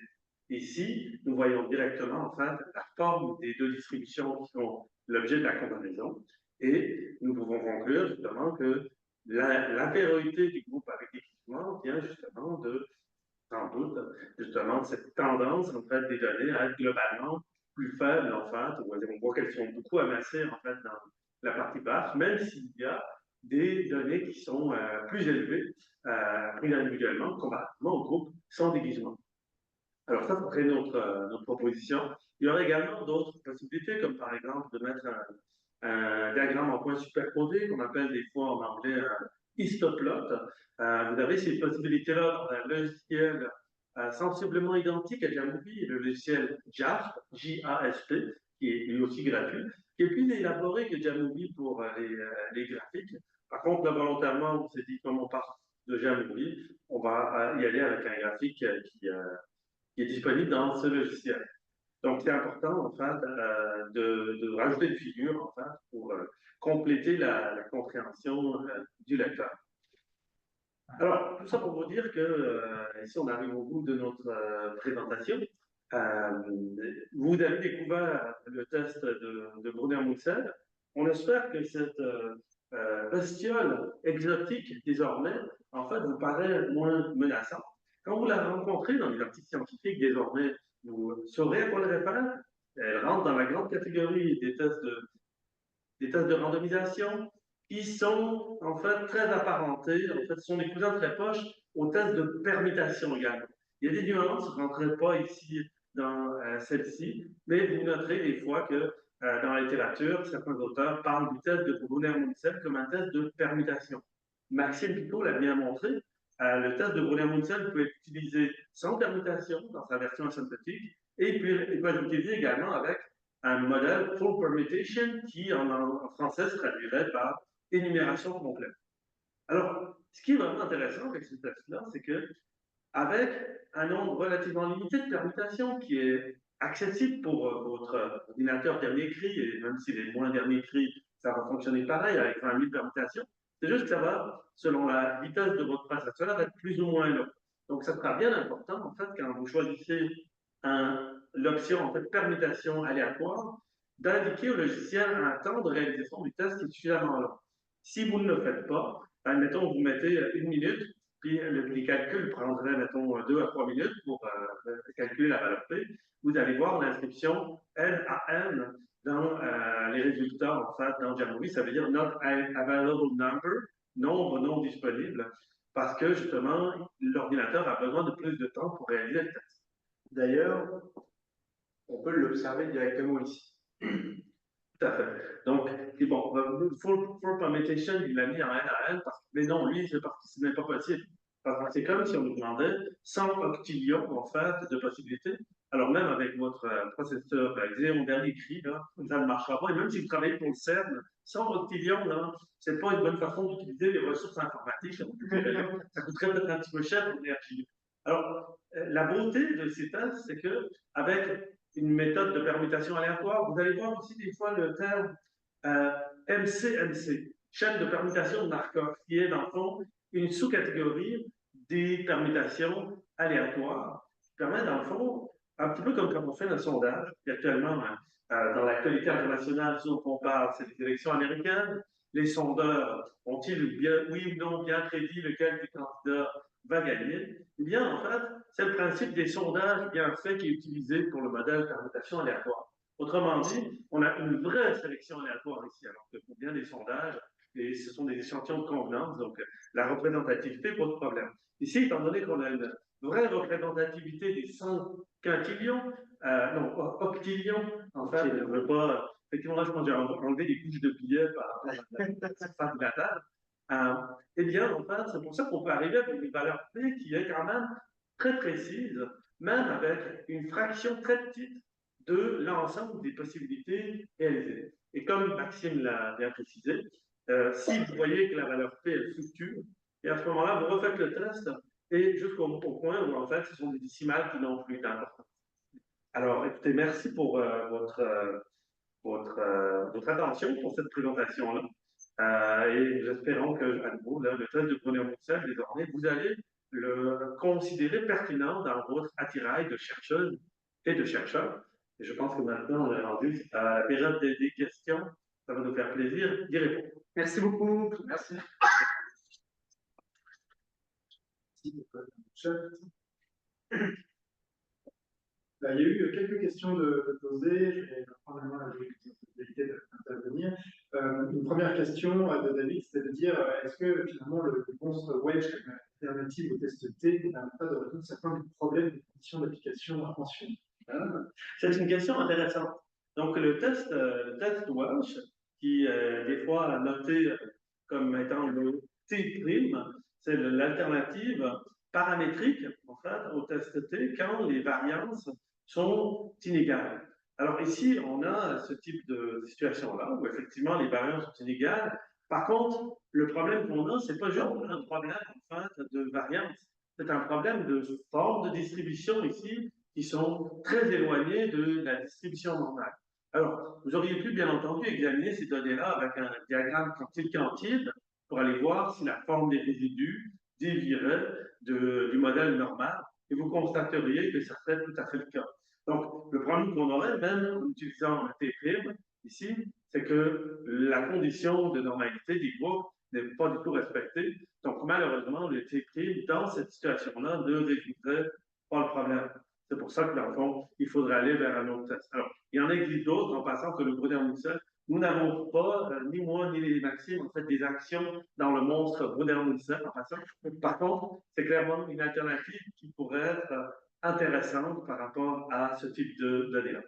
Ici, nous voyons directement en fait la forme des deux distributions qui sont l'objet de la comparaison et nous pouvons conclure justement que l'infériorité du groupe avec équipement vient justement de, sans doute, justement de cette tendance en fait des données à être globalement plus faibles en fait, on voit qu'elles sont beaucoup amassées en fait dans la partie basse, même s'il y a des données qui sont plus élevées prises individuellement comparativement au groupe sans déguisement. Alors ça serait notre proposition. Il y aurait également d'autres possibilités, comme par exemple de mettre un diagramme en points superposés, qu'on appelle des fois en anglais un histoplot. Vous avez ces possibilités-là dans un logiciel sensiblement identique à Jamovie, le logiciel JASP, J-A-S-P, qui est lui aussi gratuit, qui est plus élaboré que Jamovie pour les graphiques. Par contre, là, volontairement, on s'est dit, comme on part de Jamovie, on va y aller avec un graphique qui est disponible dans ce logiciel. Donc, c'est important, en fait, de rajouter une figure, en fait, pour compléter la compréhension du lecteur. Alors, tout ça pour vous dire que ici, on arrive au bout de notre présentation. Vous avez découvert le test de Brunner-Moussel. On espère que cette bestiole exotique, désormais, en fait, vous paraît moins menaçante. Quand vous la rencontrez dans les articles scientifiques, désormais, vous saurez à quoi elle réfère. Elle rentre dans la grande catégorie des tests de randomisation qui sont en fait très apparentés, en fait, sont des cousins très proches aux tests de permutation également. Il y a des nuances, je ne rentrerai pas ici dans celle-ci, mais vous noterez des fois que dans la littérature, certains auteurs parlent du test de Brunner-Moussel comme un test de permutation. Maxime Picault l'a bien montré, le test de Brunner-Moussel peut être utilisé sans permutation dans sa version asymptotique, et puis il peut être utilisé également avec un modèle full permutation qui en français se traduirait par énumération complète. Alors, ce qui est vraiment intéressant avec ce test-là, c'est que avec un nombre relativement limité de permutations qui est accessible pour votre ordinateur dernier cri, et même si les moins derniers cris, ça va fonctionner pareil avec 20 000 permutations, c'est juste que ça va, selon la vitesse de votre passage solaire, être plus ou moins long. Donc, ça sera bien important, en fait, quand vous choisissez l'option, en fait, permutation aléatoire, d'indiquer au logiciel un temps de réalisation du test qui est suffisamment long. Si vous ne le faites pas, admettons, vous mettez 1 minute, puis les calculs prendraient, mettons, 2 à 3 minutes pour calculer la valeur P. Vous allez voir l'inscription N à N dans les résultats, en fait, dans Jamovi. Ça veut dire Not Available Number, nombre non disponible, parce que, justement, l'ordinateur a besoin de plus de temps pour réaliser le test. D'ailleurs, on peut l'observer directement ici. Tout à fait. Donc, bon, full permutation, il l'a mis en N à N, mais non, lui, c'est parce que ce n'est pas possible. C'est comme si on nous demandait 100 octillions, en fait, de possibilités. Alors, même avec votre processeur Xeon dernier cri, là, ça ne marchera pas. Et même si vous travaillez pour le CERN, 100 octillions, ce n'est pas une bonne façon d'utiliser les ressources informatiques. Ça coûterait peut-être un petit peu cher pour l'énergie. Alors, la beauté de ces tests, c'est qu'avec une méthode de permutation aléatoire, vous allez voir aussi des fois le terme MCMC, chaîne de permutation de Markov, qui est dans le fond une sous-catégorie des permutations aléatoires, qui permet dans le fond, un petit peu comme quand on fait un sondage, qui actuellement dans l'actualité internationale, ce dont on parle, c'est les élections américaines, les sondeurs ont-ils bien, oui ou non bien prédit lequel des candidats va gagner? Eh bien, en fait, c'est le principe des sondages bien faits qui est utilisé pour le modèle de permutation aléatoire. Autrement dit, on a une vraie sélection aléatoire ici, alors que pour bien des sondages, et ce sont des échantillons de convenance, donc la représentativité pose problème. Ici, étant donné qu'on a une vraie représentativité des 100 quintillions, non, octillions, en fait, je ne veux pas. Effectivement, là, je pense que j'ai enlevé des couches de billets par rapport à la surface de la table. Eh bien, en fait, c'est pour ça qu'on peut arriver avec une valeur P qui est quand même très précise, même avec une fraction très petite de l'ensemble des possibilités réalisées. Et comme Maxime l'a bien précisé, si vous voyez que la valeur P elle fluctue, et à ce moment-là, vous refaites le test et jusqu'au point où en fait ce sont des décimales qui n'ont plus d'importance. Alors écoutez, merci pour votre attention pour cette présentation-là. Et j'espérons que, à nouveau, là, le test de Brunner-Moussel, désormais, vous allez le considérer pertinent dans votre attirail de chercheuses et de chercheurs. Et je pense que maintenant, on est rendu à la période des questions. Ça va nous faire plaisir d'y répondre. Merci beaucoup. Merci. Il y a eu quelques questions de poser. Je vais prendre la main avec la possibilité d'intervenir. Une première question de David, c'était de dire est-ce que finalement le monstre wedge comme alternative au test T ne permet pas de résoudre certains des problèmes des conditions d'application mentionnés? C'est une question intéressante. Donc, le test Welch, qui est des fois noté comme étant le T', c'est l'alternative paramétrique, en fait, au test T quand les variances sont inégales. Alors ici, on a ce type de situation-là, où effectivement les variances sont inégales. Par contre, le problème qu'on a, ce n'est pas juste un problème en fait, de variance, c'est un problème de forme de distribution ici, qui sont très éloignées de la distribution normale. Alors, vous auriez pu bien entendu examiner ces données-là avec un diagramme quantile-quantile pour aller voir si la forme des résidus dévierait du modèle normal, et vous constateriez que ça serait tout à fait le cas. Donc, le problème qu'on aurait, même en utilisant un T-prime, ici, c'est que la condition de normalité des groupes n'est pas du tout respectée. Donc, malheureusement, le T-prime, dans cette situation-là, ne résoudrait pas le problème. C'est pour ça que, dans le fond, il faudrait aller vers un autre test. Alors, il y en existe d'autres, en passant que le Brunner-Munsell. Nous n'avons pas, ni moi, ni les Maximes, en fait, des actions dans le monstre Brunner-Munsell, en passant. Par contre, c'est clairement une alternative qui pourrait être intéressante par rapport à ce type de données-là.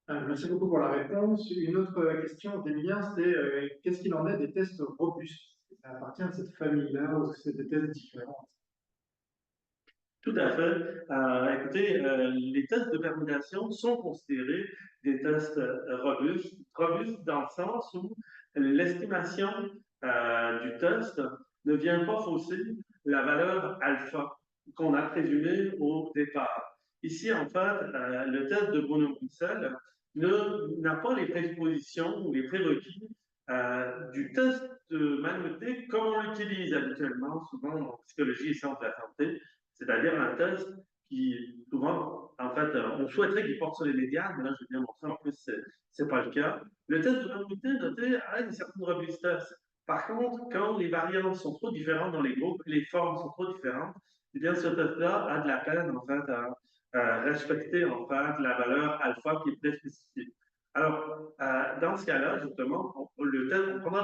Merci beaucoup pour la réponse. Une autre question d'Emilien, c'est qu'est-ce qu'il en est des tests robustes? Ça appartient à cette famille-là ou c'est des tests différents? Tout à fait. Écoutez, les tests de permutation sont considérés des tests robustes dans le sens où l'estimation du test ne vient pas fausser la valeur alpha qu'on a présumée au départ. Ici, en fait, le test de Brunner-Munsell n'a pas les présuppositions ou les prérequis du test de manualité comme on l'utilise habituellement, souvent en psychologie et sciences de la santé, c'est-à-dire un test qui, souvent, en fait, on souhaiterait qu'il porte sur les médianes, mais là, je vais bien montrer, en plus, c'est pas le cas. Le test de manualité noté a une certaine robustesse. Par contre, quand les variantes sont trop différentes dans les groupes, les formes sont trop différentes, eh bien, ce test-là a de la peine, en fait, à respecter, en fait, la valeur alpha qui est préspécifiée. Alors, dans ce cas-là, justement, on prend le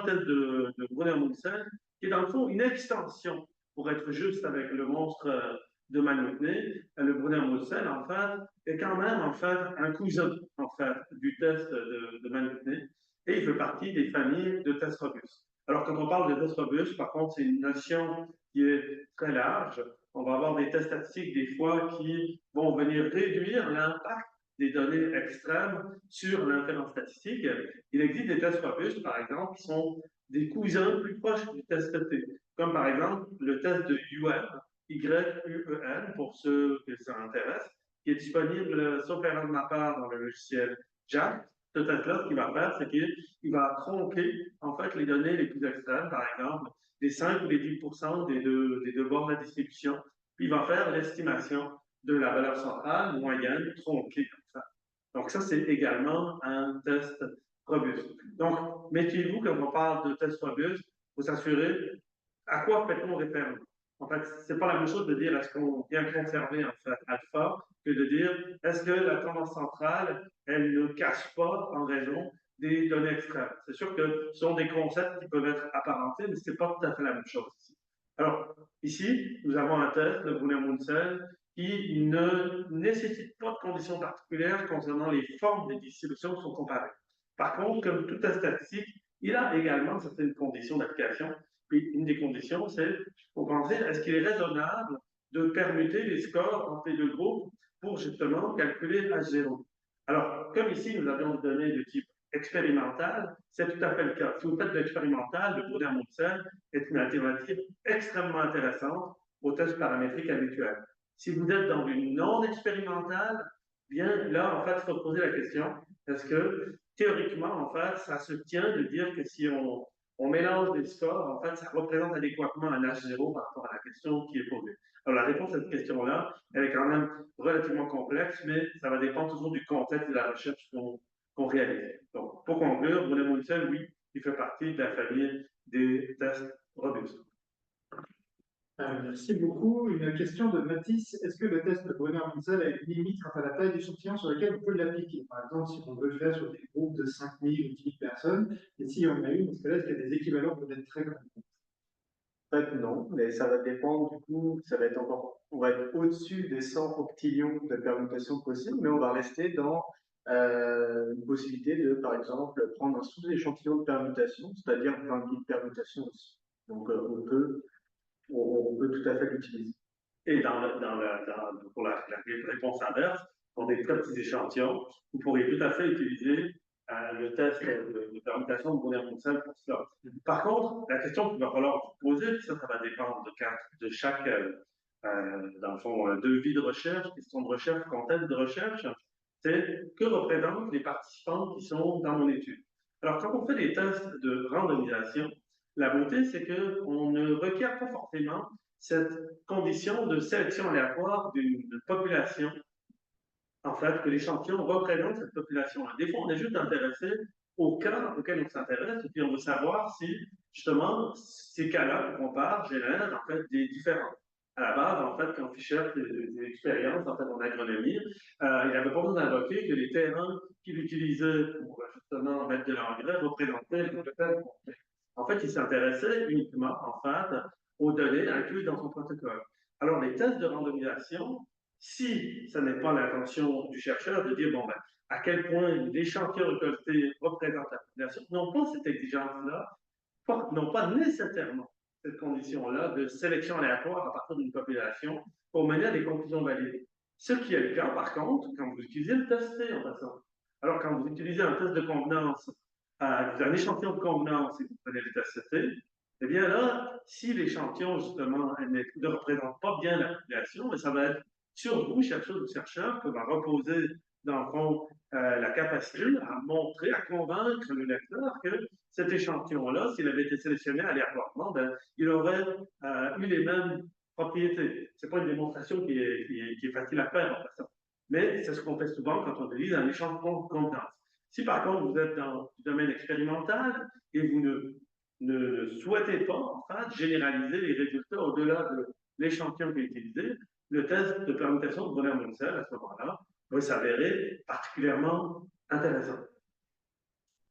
test de Brunner-Munsell, qui est dans le fond une extension, pour être juste avec le monstre de Mann-Whitney. Le Brunner-Munsell, en fait, est quand même, en fait, un cousin, en fait, du test de Mann-Whitney, et il fait partie des familles de tests robustes. Alors, quand on parle de tests robustes, par contre, c'est une notion qui est très large. On va avoir des tests statistiques, des fois, qui vont venir réduire l'impact des données extrêmes sur l'inférence statistique. Il existe des tests robustes, par exemple, qui sont des cousins plus proches du test T, comme par exemple le test de YUEN, pour ceux que ça intéresse, qui est disponible, sauf erreur de ma part, dans le logiciel JAX. Ce test-là, ce qu'il va faire, c'est qu'il va tronquer, en fait, les données les plus extrêmes, par exemple, les 5 ou les 10% des deux bords de la distribution, puis il va faire l'estimation de la valeur centrale moyenne tronquée comme ça. Donc, ça, c'est également un test robuste. Donc, méfiez-vous quand on parle de test robuste, il faut s'assurer à quoi fait-on référence. En fait, ce n'est pas la même chose de dire est-ce qu'on vient conserver en fait alpha que de dire est-ce que la tendance centrale, elle ne cache pas en raison des données extrêmes. C'est sûr que ce sont des concepts qui peuvent être apparentés, mais ce n'est pas tout à fait la même chose ici. Alors, ici, nous avons un test, le Brunner-Munsell, qui ne nécessite pas de conditions particulières concernant les formes des distributions qui sont comparées. Par contre, comme tout test statistique, il a également certaines conditions d'application. Puis une des conditions, c'est pour penser, est-ce qu'il est raisonnable de permuter les scores entre les deux groupes pour justement calculer H0. Alors, comme ici, nous avions des données de type expérimental, c'est tout à fait le cas. Si vous faites de l'expérimental, le Brunner-Munsell est une alternative extrêmement intéressante au test paramétrique habituel. Si vous êtes dans une non expérimentale, bien là, en fait, il faut se poser la question, est-ce que théoriquement, en fait, ça se tient de dire que si on mélange des scores, en fait, ça représente adéquatement un H0 par rapport à la question qui est posée. Alors, la réponse à cette question-là, elle est quand même relativement complexe, mais ça va dépendre toujours du contexte de la recherche qu'on réalise. Donc, pour conclure, Brunner-Munsell, oui, il fait partie de la famille des tests robustes. Merci beaucoup. Une question de Mathis. Est-ce que le test de Brunner-Munsell a une limite quant à la taille d'échantillon sur laquelle on peut l'appliquer? Par exemple, si on veut le faire sur des groupes de 5000 ou 10 000 personnes, et si on a une, dans ce cas-là, est-ce qu'il y a des équivalents peut-être très grands? En fait, non, mais ça va dépendre du coup, ça va être encore, on va être au-dessus des 100 octillions de permutations possibles, mais on va rester dans une possibilité de, par exemple, prendre un sous-échantillon de permutation, c'est-à-dire 20 000 permutations aussi. Donc, on peut tout à fait l'utiliser. Et pour la réponse inverse, pour des très petits échantillons, vous pourriez tout à fait utiliser le test de permutation de Brunner-Munsell pour cela. Par contre, la question qu'il va falloir vous poser, puis ça va dépendre de chaque, dans le fond, devis de recherche, question de recherche, contexte de recherche, c'est que représentent les participants qui sont dans mon étude. Alors, quand on fait des tests de randomisation, la beauté, c'est qu'on ne requiert pas forcément cette condition de sélection aléatoire d'une population, en fait, que l'échantillon représente cette population-là. Des fois, on est juste intéressé au cas auquel on s'intéresse, et puis on veut savoir si, justement, ces cas-là qu'on compare génèrent, en fait, des différences. À la base, en fait, quand Fischer fait des expériences, en fait, en agronomie, il n'avait pas besoin d'invoquer que les terrains qu'il utilisait pour, justement, mettre de l'engrais représentaient le total. En fait, il s'intéressait uniquement, en fait, aux données incluses dans son protocole. Alors, les tests de randomisation, si ce n'est pas l'intention du chercheur de dire, bon, ben, à quel point l'échantillon récolté représente la population, n'ont pas cette exigence-là, n'ont pas nécessairement cette condition-là de sélection aléatoire à partir d'une population pour mener à des conclusions validées. Ce qui est le cas, par contre, quand vous utilisez le test T en passant. Alors, quand vous utilisez un test de convenance, un échantillon de convenance et vous prenez le test T, eh bien là, si l'échantillon, justement, ne représente pas bien la population, ça va être sur vous, chercheurs ou chercheurs, que va reposer, dans le fond, la capacité à montrer, à convaincre le lecteur que cet échantillon-là, s'il avait été sélectionné aléatoirement, ben, il aurait eu les mêmes propriétés. Ce n'est pas une démonstration qui est facile à faire, en passant. Mais c'est ce qu'on fait souvent quand on utilise un échantillon de convenance. Si par contre vous êtes dans le domaine expérimental et vous ne souhaitez pas, en fait, généraliser les résultats au-delà de l'échantillon qui est utilisé, le test de permutation de Brunner-Munsell, à ce moment-là, va s'avérer particulièrement intéressant.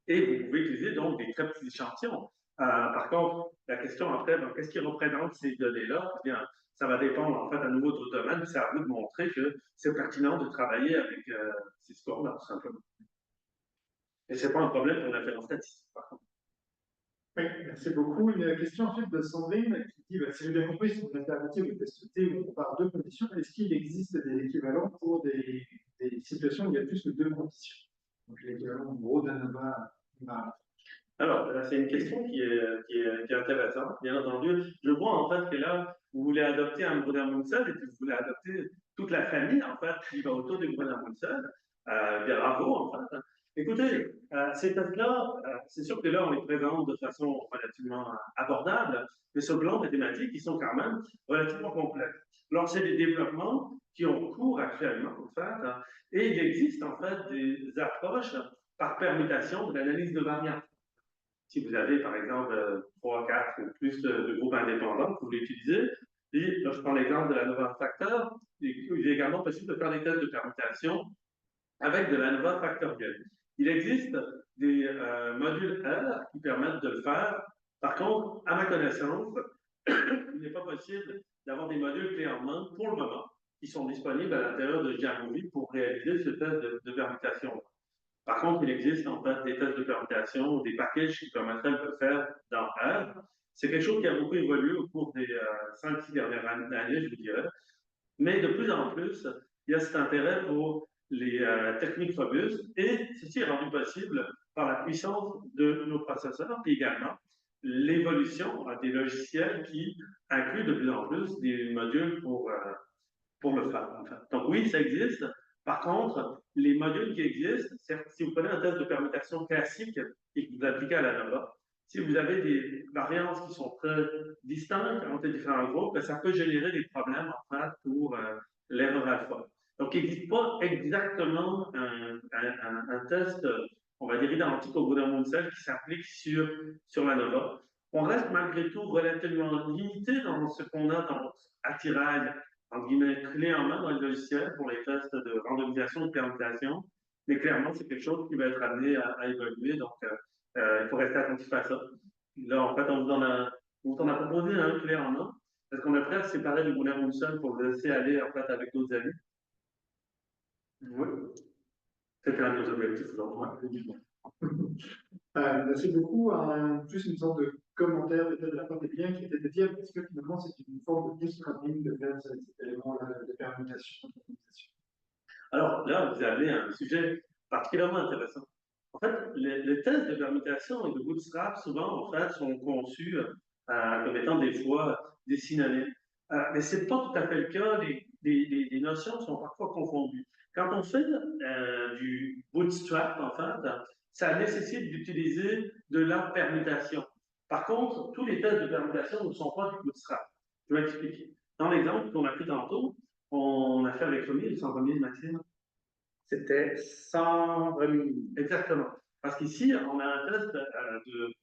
Et vous pouvez utiliser donc des très petits échantillons. Par contre, la question après, ben, qu'est-ce qui représente ces données-là? Eh bien, ça va dépendre en fait à nouveau d'autres domaines, c'est à vous de montrer que c'est pertinent de travailler avec ces scores-là, tout simplement. Et ce n'est pas un problème pour l'inférence statistique, par contre. Oui, merci beaucoup. Une question ensuite de Sandrine qui dit si j'ai bien compris, c'est une alternative au test T où on compare deux conditions. Est-ce qu'il existe des équivalents pour des situations où il y a plus que deux conditions? Donc l'équivalent en gros d'ANOVA. Alors, c'est une question qui est intéressante, bien entendu. Je vois en fait que là, vous voulez adopter un Brunner-Munsell et puis vous voulez adopter toute la famille en fait qui va autour du Brunner-Munsell. Bravo en fait. Écoutez, ces tests-là, c'est sûr que là, on les présente de façon relativement abordable, mais sur le plan mathématique, ils sont quand même relativement complexes. Alors, c'est des développements qui ont cours actuellement, en fait, et il existe en fait des approches par permutation de l'analyse de variantes. Si vous avez, par exemple, 3, 4 ou plus de groupes indépendants que vous voulez utiliser, et là, je prends l'exemple de la Nova Factor, il est également possible de faire des tests de permutation avec de la Nova factorielle. Il existe des modules R qui permettent de le faire. Par contre, à ma connaissance, il n'est pas possible d'avoir des modules clés en main pour le moment qui sont disponibles à l'intérieur de Jamovi pour réaliser ce test de permutation. Par contre, il existe en fait des tests de permutation ou des packages qui permettraient de le faire dans R. C'est quelque chose qui a beaucoup évolué au cours des 5-6 dernières années, je vous dirais. Mais de plus en plus, il y a cet intérêt pour les techniques robustes et ceci est rendu possible par la puissance de nos processeurs et également l'évolution des logiciels qui incluent de plus en plus des modules pour le faire. En fait. Donc oui, ça existe. Par contre, les modules qui existent, si vous prenez un test de permutation classique et que vous l'appliquez à la Nova, si vous avez des variances qui sont très distinctes entre les différents groupes, ça peut générer des problèmes en fait pour l'erreur alpha. Donc, il n'existe pas exactement un test, on va dire, identique au Brunner-Munsell qui s'applique sur la Nova. On reste malgré tout relativement limité dans ce qu'on a dans notre attirail, entre guillemets, clé en main dans le logiciel pour les tests de randomisation et de permutation. Mais clairement, c'est quelque chose qui va être amené à évoluer. Donc, il faut rester attentif à ça. Là, en fait, on vous en a proposé un clé en main. Est-ce qu'on est prêt à se séparer du Brunner-Munsell pour le laisser aller en fait avec d'autres amis? Oui. C'était un de nos objectifs. Merci beaucoup. Plus une sorte de commentaire peut-être de la part des clients qui était de dire est-ce que finalement c'est une forme de bootstrapping de faire cet élément-là de permutation. Alors là, vous avez un sujet particulièrement intéressant. En fait, les tests de permutation et de bootstrap, souvent, en fait, sont conçus comme étant des fois des synonymes. Mais ce n'est pas tout à fait le cas. Les notions sont parfois confondues. Quand on fait du bootstrap, en fait, ça nécessite d'utiliser de la permutation. Par contre, tous les tests de permutation ne sont pas du bootstrap. Je vais expliquer. Dans l'exemple qu'on a pris tantôt, on a fait avec remise, sans remise, Maxime. C'était sans remise. Exactement. Parce qu'ici, on a un test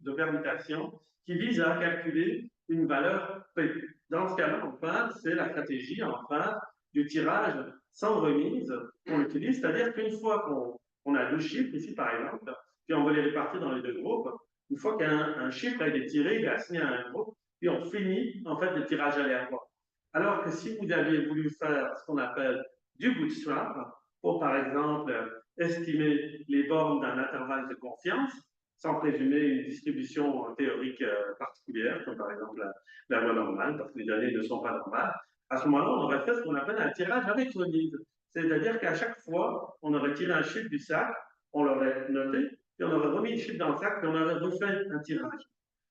de permutation qui vise à calculer une valeur P. Dans ce cas-là, enfin, c'est la stratégie, enfin, du tirage sans remise qu'on utilise, c'est-à-dire qu'une fois qu'on a deux chiffres, ici par exemple, puis on va les répartir dans les deux groupes, une fois qu'un chiffre a été tiré, il est assigné à un groupe, puis on finit en fait le tirage aléatoire. Alors que si vous aviez voulu faire ce qu'on appelle du bootstrap, pour par exemple estimer les bornes d'un intervalle de confiance, sans présumer une distribution théorique particulière, comme par exemple la loi normale, parce que les données ne sont pas normales, à ce moment-là, on aurait fait ce qu'on appelle un tirage avec remise. C'est-à-dire qu'à chaque fois, on aurait tiré un chiffre du sac, on l'aurait noté, puis on aurait remis le chiffre dans le sac, puis on aurait refait un tirage.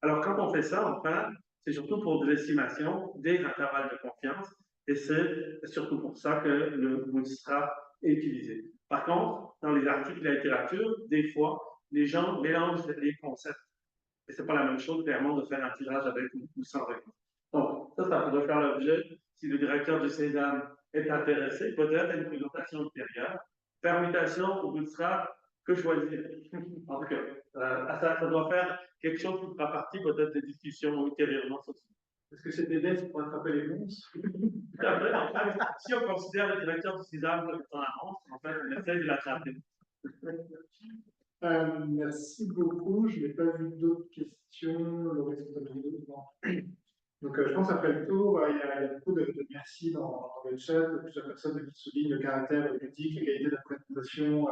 Alors, quand on fait ça, enfin, c'est surtout pour de l'estimation des intervalles de confiance, et c'est surtout pour ça que le bootstrap est utilisé. Par contre, dans les articles de la littérature, des fois, les gens mélangent les concepts. Et ce n'est pas la même chose, clairement, de faire un tirage avec ou sans règle. Donc, ça pourrait faire l'objet, si le directeur de Cédam est intéressé, peut-être à une présentation ultérieure. Permutation ou bootstrap, que choisir? En tout cas, ça doit faire quelque chose qui fera partie peut-être des discussions ultérieurement sur ce. Est-ce que c'est des dettes pour attraper les monstres? Si on considère le directeur du Cédam comme étant un monstre, en fait, on essaie de l'attraper. Merci beaucoup. Je n'ai pas vu d'autres questions. Laurie, est-ce que tu as vu d'autres? Donc, je pense après le tour, il y a beaucoup de merci dans le chat, plusieurs personnes qui soulignent le caractère ludique, la qualité de la présentation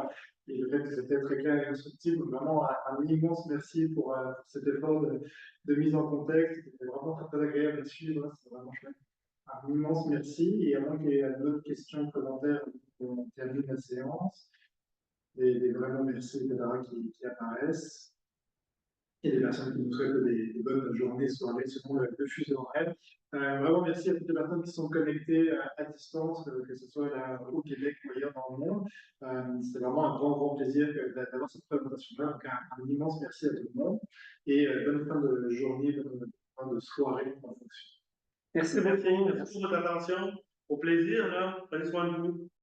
et le fait que c'était très clair et instructif. Donc, vraiment, un immense merci pour cet effort de mise en contexte. C'était vraiment très, très agréable à suivre. C'est vraiment chouette. Un immense merci. Et à moins qu'il y ait d'autres questions, commentaires, on termine la séance. Des vraiment merci, etc., qui apparaissent. Et des personnes qui nous souhaitent des bonnes journées, soirées, selon le fuseau horaire. Vraiment merci à toutes les personnes qui sont connectées à distance, que ce soit là au Québec ou ailleurs dans le monde. C'est vraiment un grand plaisir d'avoir cette présentation-là. Donc, un immense merci à tout le monde. Et bonne fin de journée, bonne fin de soirée en fonction. Merci beaucoup pour votre attention. Au plaisir, là. Prenez soin de vous.